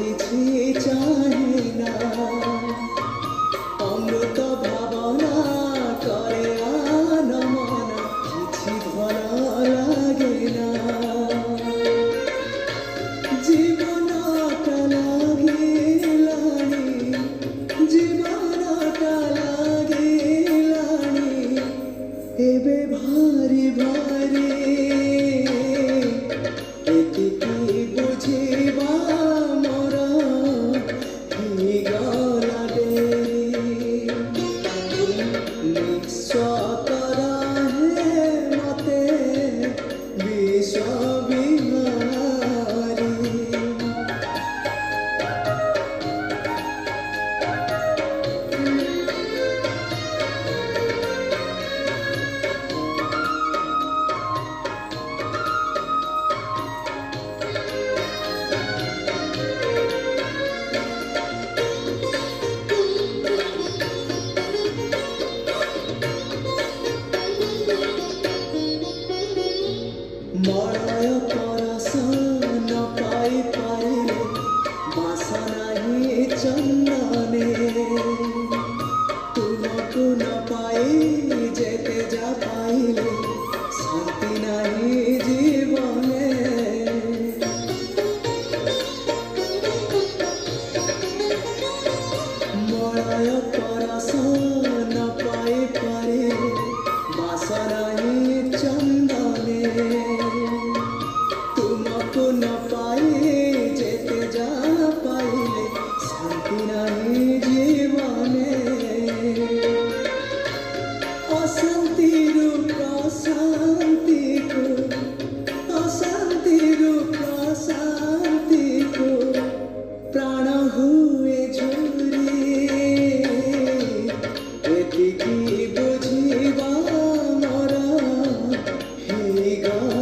କିଛି ଚାହେଁ ନା ଅମୃତ ଭାବନା କରେ ଆନ ମନ କିଛି ଭଲ ଲାଗେ ନା ଜୀବନଟା ଲାଗିଲାଣି ଜୀବନଟା ଲାଗିଲାଣି ଏବେ ଭାରି ଭାରି ଏତିକି ବୁଝିବା ମୋର ହେଇଗଲା ଡେରି ନିଃସ୍ୱତର ହେ ମତେ ବିଶ୍ୱ ବିହାରୀ ମଳୟ ପରଶ ନ ପାଇ ପାରିଲେ ବାସ ନାହିଁ ଚନ୍ଦନେ ତୁମକୁ ନ ପାଇ ଯେତେ ଯା ପାଇଲେ ଶାନ୍ତି ନାହିଁ ଜୀବନେ ମଳୟ ପରଶ ନ ପାଇ ପାରିଲେ ବାସ ନାହିଁ ଚନ୍ଦନେ तुमको न पाए जेते जा पाइले शांति नहीं जीवने अशांति रूप शांति को अशांति रूप शांति को प्राण हुए झुरी एतिकी बुझिबा मोर ହେଇଗଲା